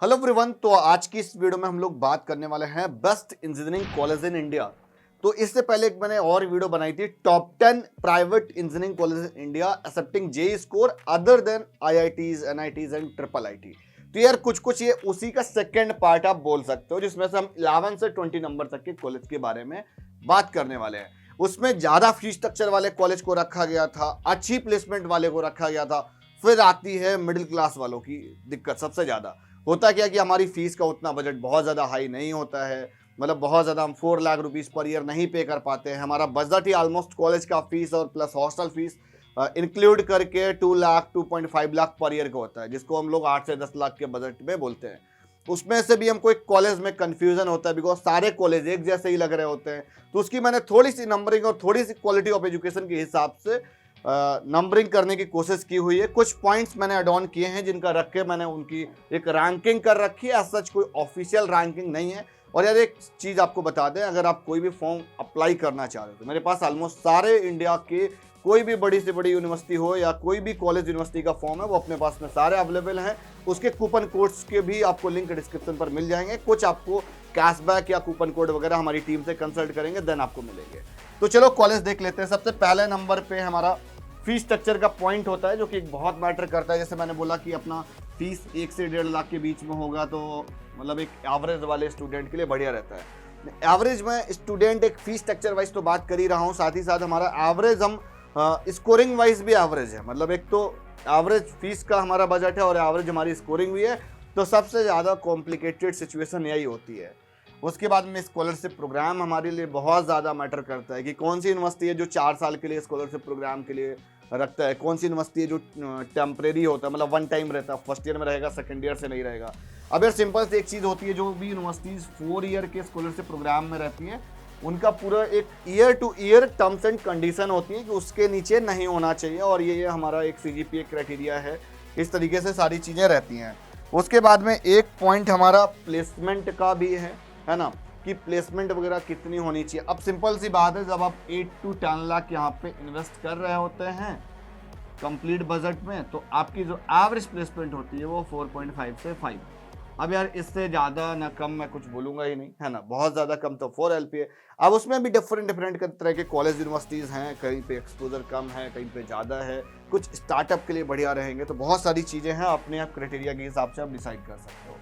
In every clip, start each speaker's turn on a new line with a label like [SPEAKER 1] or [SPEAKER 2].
[SPEAKER 1] Hello everyone. तो आज की इस वीडियो में हम लोग बात करने वाले हैं best engineering college in India. तो इससे पहले एक मैंने और वीडियो बनाई थी top 10 private engineering college in India accepting JEE score other than IITs NITs and triple IT. तो यार कुछ ये उसी का सेकंड पार्ट आप बोल सकते हो, जिसमें से हम 11 से 20 नंबर तक के कॉलेज के बारे में बात करने वाले हैं। उसमें ज्यादा फीस स्ट्रक्चर वाले कॉलेज को रखा गया था, अच्छी प्लेसमेंट वाले को रखा गया था। फिर आती है मिडिल क्लास वालों की दिक्कत सबसे ज्यादा। होता क्या कि हमारी फीस का उतना बजट बहुत ज़्यादा हाई नहीं होता है, मतलब बहुत ज़्यादा हम 4 लाख रुपीज़ पर ईयर नहीं पे कर पाते हैं। हमारा बजट ही ऑलमोस्ट कॉलेज का फीस और प्लस हॉस्टल फीस इंक्लूड करके 2 लाख 2.5 लाख पर ईयर का होता है, जिसको हम लोग 8 से 10 लाख के बजट में बोलते हैं। उसमें से भी हमको एक कॉलेज में कन्फ्यूजन होता है बिकॉज सारे कॉलेज एक जैसे ही लग रहे होते हैं। तो उसकी मैंने थोड़ी सी नंबरिंग और थोड़ी सी क्वालिटी ऑफ एजुकेशन के हिसाब से नंबरिंग करने की कोशिश की हुई है। कुछ पॉइंट्स मैंने एड ऑन किए हैं जिनका रख के मैंने उनकी एक रैंकिंग कर रखी है। एज सच कोई ऑफिशियल रैंकिंग नहीं है। और यार एक चीज़ आपको बता दें, अगर आप कोई भी फॉर्म अप्लाई करना चाह रहे हो तो मेरे पास ऑलमोस्ट सारे इंडिया के कोई भी बड़ी से बड़ी यूनिवर्सिटी हो या कोई भी कॉलेज यूनिवर्सिटी का फॉर्म है वो अपने पास में सारे अवेलेबल हैं। उसके कूपन कोड्स के भी आपको लिंक डिस्क्रिप्शन पर मिल जाएंगे। कुछ आपको कैशबैक या कूपन कोड वगैरह हमारी टीम से कंसल्ट करेंगे देन आपको मिलेंगे। तो चलो कॉलेज देख लेते हैं। सबसे पहले नंबर पे हमारा फीस स्ट्रक्चर का पॉइंट होता है, जो कि एक बहुत मैटर करता है। जैसे मैंने बोला कि अपना फीस 1 से 1.5 लाख के बीच में होगा तो मतलब एक एवरेज वाले स्टूडेंट के लिए बढ़िया रहता है। एवरेज में स्टूडेंट एक फीस स्ट्रक्चर वाइज तो बात कर ही रहा हूँ, साथ ही साथ हमारा एवरेज हम स्कोरिंग वाइज भी एवरेज है। मतलब एक तो एवरेज फीस का हमारा बजट है और एवरेज हमारी स्कोरिंग भी है। तो सबसे ज़्यादा कॉम्प्लिकेटेड सिचुएशन यही होती है। उसके बाद में स्कॉलरशिप प्रोग्राम हमारे लिए बहुत ज़्यादा मैटर करता है कि कौन सी यूनिवर्सिटी है जो 4 साल के लिए स्कॉलरशिप प्रोग्राम के लिए रखता है, कौन सी यूनिवर्सिटी है जो टेम्परेरी होता है, मतलब 1 टाइम रहता है, फर्स्ट ईयर में रहेगा, सेकंड ईयर से नहीं रहेगा। अब यार सिंपल से एक चीज़ होती है, जो भी यूनिवर्सिटीज़ 4 ईयर के स्कॉलरशिप प्रोग्राम में रहती हैं उनका पूरा एक year two year terms and condition होती है कि उसके नीचे नहीं होना चाहिए, और ये हमारा एक सीजीपीए क्राइटेरिया है। इस तरीके से सारी चीज़ें रहती हैं। उसके बाद में एक पॉइंट हमारा प्लेसमेंट का भी है ना, कि प्लेसमेंट वगैरह कितनी होनी चाहिए। अब सिंपल सी बात है, जब आप 8 to 10 लाख यहाँ पे इन्वेस्ट कर रहे होते हैं कंप्लीट बजट में, तो आपकी जो एवरेज प्लेसमेंट होती है वो 4.5 से 5। अब यार इससे ज़्यादा ना कम मैं कुछ बोलूँगा ही नहीं, है ना। बहुत ज़्यादा कम तो 4 LPA। अब उसमें भी डिफरेंट तरह के कॉलेज यूनिवर्सिटीज़ हैं, कहीं पे एक्सपोजर कम है, कहीं पे ज़्यादा है, कुछ स्टार्टअप के लिए बढ़िया रहेंगे। तो बहुत सारी चीज़ें हैं, अपने आप क्राइटेरिया के हिसाब से आप डिसाइड कर सकते हो।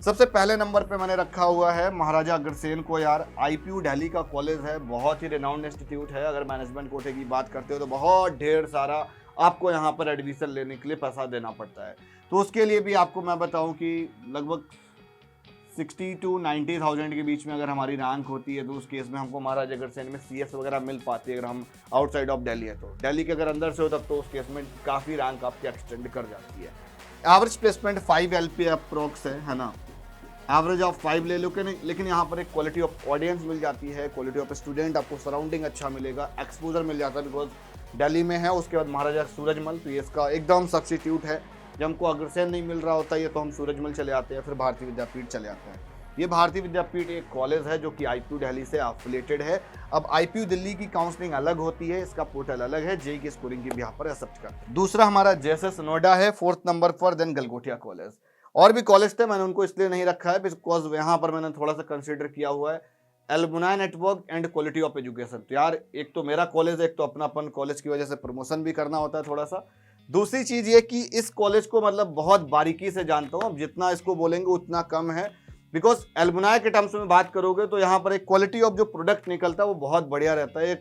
[SPEAKER 1] सबसे पहले नंबर पे मैंने रखा हुआ है महाराजा अग्रसेन को। यार आईपीयू दिल्ली का कॉलेज है, बहुत ही रिनाउंड इंस्टीट्यूट है। अगर मैनेजमेंट कोटे की बात करते हो तो बहुत ढेर सारा आपको यहाँ पर एडमिशन लेने के लिए पैसा देना पड़ता है। तो उसके लिए भी आपको मैं बताऊँ कि लगभग 60 to 90,000 के बीच में अगर हमारी रैंक होती है तो उस केस में हमको महाराजा अग्रसेन में CS वगैरह मिल पाती है। अगर हम आउटसाइड ऑफ दिल्ली है तो दिल्ली के अगर अंदर से हो तब तो उस केस में काफ़ी रैंक आपकी एक्सटेंड कर जाती है। एवरेज प्लेसमेंट 5 LPA अप्रोक्स है ना। एवरेज ऑफ 5 ले लो, लेकिन यहाँ पर एक क्वालिटी ऑफ ऑडियंस मिल जाती है, क्वालिटी ऑफ स्टूडेंट, आपको सराउंडिंग अच्छा मिलेगा, एक्सपोजर मिल जाता है बिकॉज दिल्ली में है। उसके बाद महाराजा सूरजमल, तो ये इसका एकदम सब्स्टिट्यूट है। जब हमको अग्रसेन नहीं मिल रहा होता है तो हम सूरजमल चले आते हैं, फिर भारतीय विद्यापीठ चले आते हैं। ये भारतीय विद्यापीठ एक कॉलेज है जो कि आईपीयू दिल्ली से एफिलिएटेड है। अब आईपीयू दिल्ली की काउंसलिंग अलग होती है, इसका पोर्टल अलग है, जेईई की स्कोरिंग की भी यहाँ पर एक्सेप्ट करते हैं। दूसरा हमारा जेएसएस नोएडा है 4th नंबर पर, देन गलगोटिया कॉलेज। और भी कॉलेज थे, मैंने उनको इसलिए नहीं रखा है बिकॉज यहाँ पर मैंने थोड़ा सा कंसिडर किया हुआ है alumni network and quality of education. तो यार एक तो मेरा कॉलेज है, एक तो अपनापन कॉलेज की वजह से प्रमोशन भी करना होता है थोड़ा सा। दूसरी चीज़ ये कि इस कॉलेज को मतलब बहुत बारीकी से जानता हूँ, अब जितना इसको बोलेंगे उतना कम है बिकॉज एलुमनाई के टर्म्स में बात करोगे तो यहाँ पर एक क्वालिटी ऑफ जो प्रोडक्ट निकलता है वो बहुत बढ़िया रहता है।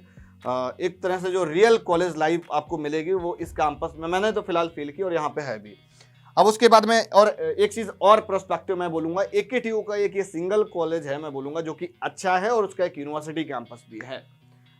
[SPEAKER 1] एक तरह से जो रियल कॉलेज लाइफ आपको मिलेगी वो इस कैंपस में मैंने तो फिलहाल फील की और यहाँ पे है भी। अब उसके बाद में और एक चीज़ और प्रोस्पेक्टिव मैं बोलूँगा, AKTU का एक ये सिंगल कॉलेज है मैं बोलूँगा जो कि अच्छा है और उसका एक यूनिवर्सिटी कैंपस भी है।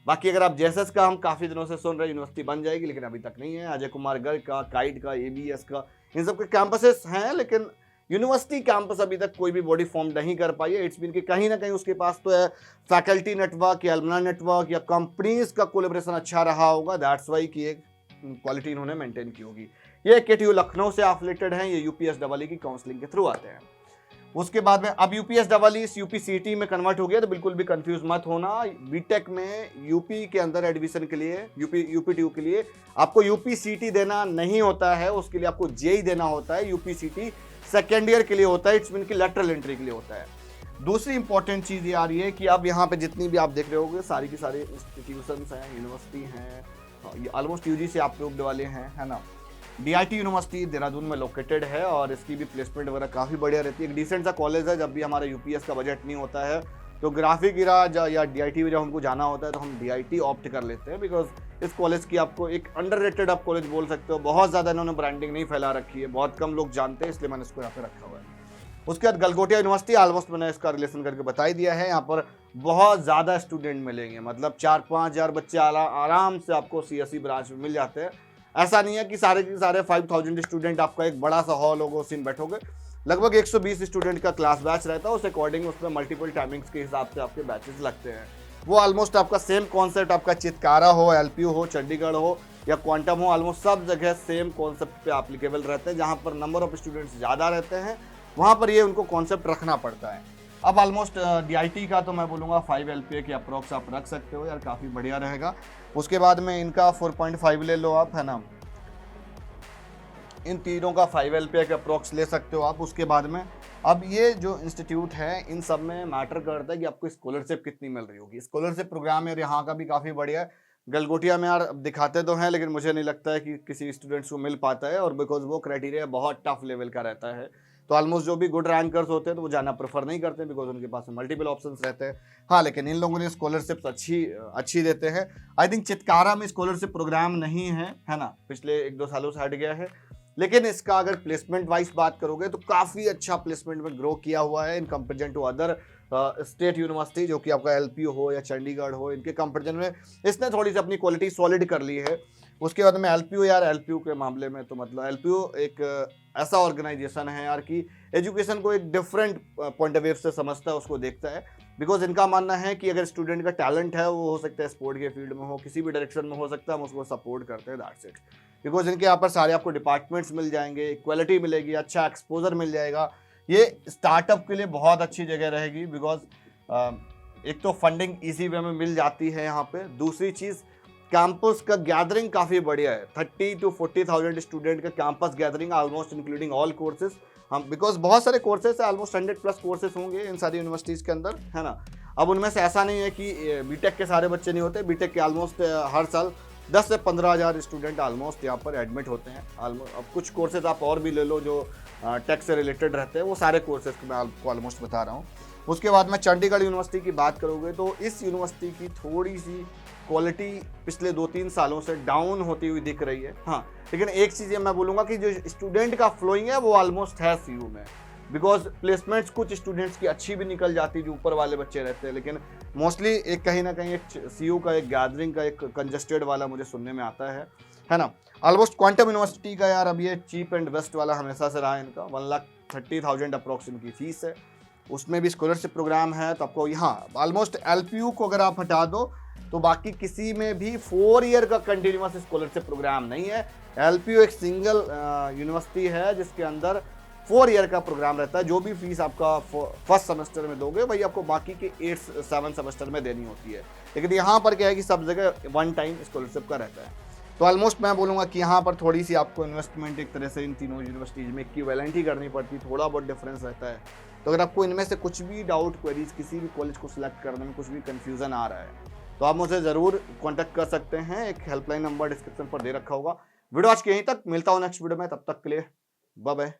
[SPEAKER 1] बाकी अगर आप जेएसएस का हम काफ़ी दिनों से सुन रहे हैं यूनिवर्सिटी बन जाएगी, लेकिन अभी तक नहीं है। अजय कुमार गर्ग का, काइट का, ABS का, इन सब के कैंपसेस हैं, लेकिन यूनिवर्सिटी कैंपस अभी तक कोई भी बॉडी फॉर्म नहीं कर पाई है। इट्स मीन कि कहीं ना कहीं उसके पास तो है फैकल्टी नेटवर्क या एलुमनाई नेटवर्क या कंपनीज का कोलेब्रेशन अच्छा रहा होगा, दैट्स वाई की एक क्वालिटी इन्होंने मेंटेन की होगी। ये AKTU लखनऊ से एफिलिएटेड हैं, ये UPSEE की काउंसलिंग के थ्रू आते हैं। उसके बाद में अब UPSEE इस UPCT में कन्वर्ट हो गया, तो बिल्कुल भी कंफ्यूज मत होना। बीटेक में यूपी के अंदर एडमिशन के लिए UPTU के लिए आपको UPCT देना नहीं होता है, उसके लिए आपको जेईई देना होता है। UPCT सेकेंड ईयर के लिए होता है, इट्स मीन कि लेटरल एंट्री के लिए होता है। दूसरी इंपॉर्टेंट चीज़ ये आ रही है कि अब यहाँ पे जितनी भी आप देख रहे होगे सारी की सारी इंस्टीट्यूशंस हैं, यूनिवर्सिटी हैं, ऑलमोस्ट यूजीसी अप्रूव्ड वाले हैं, है ना। DIT यूनिवर्सिटी देहरादून में लोकेटेड है और इसकी भी प्लेसमेंट वगैरह काफ़ी बढ़िया रहती है। एक डिसेंट सा कॉलेज है। जब भी हमारा यूपीएस का बजट नहीं होता है तो ग्राफिक इराज या DIT में जब हमको जाना होता है तो हम DIT ऑप्ट कर लेते हैं, बिकॉज इस कॉलेज की आपको एक अंडररेटेड आप कॉलेज बोल सकते हो। बहुत ज़्यादा इन्होंने ब्रांडिंग नहीं फैला रखी है, बहुत कम लोग जानते हैं, इसलिए मैंने इसको यहाँ पे रखा हुआ है। उसके बाद गलगोटिया यूनिवर्सिटी, ऑलमोस्ट मैंने इसका रिलेशन करके बता ही दिया है। यहाँ पर बहुत ज़्यादा स्टूडेंट मिलेंगे, मतलब 4-5 हज़ार बच्चे आराम से आपको CSE ब्रांच में मिल जाते हैं। ऐसा नहीं है कि सारे के सारे 5000 स्टूडेंट आपका एक बड़ा सा हॉल होगा उसी में बैठोगे। लगभग 120 स्टूडेंट का क्लास बैच रहता है, उस अकॉर्डिंग उसमें मल्टीपल टाइमिंग्स के हिसाब से आपके बैचेस लगते हैं। वो ऑलमोस्ट आपका सेम कॉन्सेप्ट, आपका चितकारा हो, LPU हो, चंडीगढ़ हो या क्वांटम हो, ऑलमोस्ट सब जगह सेम कॉन्सेप्ट पे एप्लीकेबल रहते हैं। जहाँ पर नंबर ऑफ स्टूडेंट्स ज़्यादा रहते हैं वहाँ पर ये उनको कॉन्सेप्ट रखना पड़ता है। अब ऑलमोस्ट DIT का तो मैं बोलूँगा 5 LPA के अप्रॉक्स आप रख सकते हो यार, काफ़ी बढ़िया रहेगा। उसके बाद में इनका 4.5 ले लो आप, है ना। इन तीनों का 5 LPA के अप्रॉक्स ले सकते हो आप। उसके बाद में अब ये जो इंस्टीट्यूट है इन सब में मैटर करता है कि आपको स्कॉलरशिप कितनी मिल रही होगी। स्कॉलरशिप प्रोग्राम यार यहाँ का भी काफ़ी बढ़िया है। गलगोटिया में यार दिखाते तो हैं, लेकिन मुझे नहीं लगता है कि किसी स्टूडेंट्स को मिल पाता है, और बिकॉज वो क्राइटेरिया बहुत टफ लेवल का रहता है। तो ऑलमोस्ट जो भी गुड रैंकर्स होते हैं तो वो जाना प्रेफर नहीं करते, बिकॉज उनके पास मल्टीपल ऑप्शंस रहते हैं। हाँ, लेकिन इन लोगों ने स्कॉलरशिप्स अच्छी देते हैं। आई थिंक चितकारा में स्कॉलरशिप प्रोग्राम नहीं है ना, पिछले 1-2 सालों से हट गया है। लेकिन इसका अगर प्लेसमेंट वाइज बात करोगे तो काफ़ी अच्छा प्लेसमेंट में ग्रो किया हुआ है in comparison to other state university, जो कि आपका LPU हो या चंडीगढ़ हो, इनके कंपेरिजन में इसने थोड़ी सी अपनी क्वालिटी सॉलिड कर ली है। उसके बाद में LPU यार, LPU के मामले में तो मतलब LPU एक ऐसा ऑर्गेनाइजेशन है यार कि एजुकेशन को एक डिफरेंट पॉइंट ऑफ व्यू से समझता है, उसको देखता है। बिकॉज इनका मानना है कि अगर स्टूडेंट का टैलेंट है, वो हो सकता है स्पोर्ट के फील्ड में हो, किसी भी डायरेक्शन में हो सकता है, हम उसको सपोर्ट करते हैं, दैट्स इट। बिकॉज इनके यहाँ पर सारे आपको डिपार्टमेंट्स मिल जाएंगे, इक्वालिटी मिलेगी, अच्छा एक्सपोजर मिल जाएगा। ये स्टार्टअप के लिए बहुत अच्छी जगह रहेगी, बिकॉज एक तो फंडिंग इजी वे में मिल जाती है यहाँ पे। दूसरी चीज़, कैंपस का गैदरिंग काफ़ी बढ़िया है। 30 to 40,000 स्टूडेंट का campus gathering, almost including all courses. हम बिकॉज बहुत सारे कोर्सेज है, ऑलमोस्ट 100+ कोर्सेज होंगे इन सारी यूनिवर्सिटीज़ के अंदर, है ना। अब उनमें से ऐसा नहीं है कि बीटेक के सारे बच्चे नहीं होते। बीटेक के ऑलमोस्ट हर साल 10 से 15 हज़ार स्टूडेंट ऑलमोस्ट यहाँ पर एडमिट होते हैं। ऑलमोस्ट अब कुछ कोर्सेज आप और भी ले लो जो टेक से रिलेटेड रहते हैं, वो सारे कोर्सेज मैं आपको ऑलमोस्ट बता रहा हूँ। उसके बाद में चंडीगढ़ यूनिवर्सिटी की बात करोगे तो इस यूनिवर्सिटी की थोड़ी सी क्वालिटी पिछले 2-3 सालों से डाउन होती हुई दिख रही है। हाँ, लेकिन एक चीज़ ये मैं बोलूँगा कि जो स्टूडेंट का फ्लोइंग है वो ऑलमोस्ट है CU में, बिकॉज प्लेसमेंट्स कुछ स्टूडेंट्स की अच्छी भी निकल जाती है जो ऊपर वाले बच्चे रहते हैं, लेकिन मोस्टली एक कहीं ना कहीं एक CU का एक गैदरिंग का एक कंजस्टेड वाला मुझे सुनने में आता है ना। ऑलमोस्ट क्वांटम यूनिवर्सिटी का यार अब ये चीप एंड बेस्ट वाला हमेशा से रहा है इनका। 1,30,000 अप्रॉक्स इनकी फीस है, उसमें भी स्कॉलरशिप प्रोग्राम है। तो आपको यहाँ ऑलमोस्ट LPU को अगर आप हटा दो तो बाकी किसी में भी 4 ईयर का कंटिन्यूअस स्कॉलरशिप प्रोग्राम नहीं है। LPU एक सिंगल यूनिवर्सिटी है जिसके अंदर 4 ईयर का प्रोग्राम रहता है। जो भी फीस आपका फर्स्ट सेमेस्टर में दोगे वही आपको बाकी के 8-7 सेमेस्टर में देनी होती है। लेकिन यहाँ पर क्या है कि सब जगह 1 टाइम स्कॉलरशिप का रहता है। तो ऑलमोस्ट मैं बोलूँगा कि यहाँ पर थोड़ी सी आपको इन्वेस्टमेंट एक तरह से इन तीनों यूनिवर्सिटीज़ में इक्विवेलेंट ही करनी पड़ती, थोड़ा बहुत डिफरेंस रहता है। तो अगर आपको इनमें से कुछ भी डाउट, क्वेरीज, किसी भी कॉलेज को सिलेक्ट करने में कुछ भी कन्फ्यूज़न आ रहा है तो आप मुझे ज़रूर कॉन्टैक्ट कर सकते हैं। एक हेल्पलाइन नंबर डिस्क्रिप्शन पर दे रखा होगा। वीडियो आज के यहीं तक, मिलता हूँ नेक्स्ट वीडियो में, तब तक के लिए बाय बाय।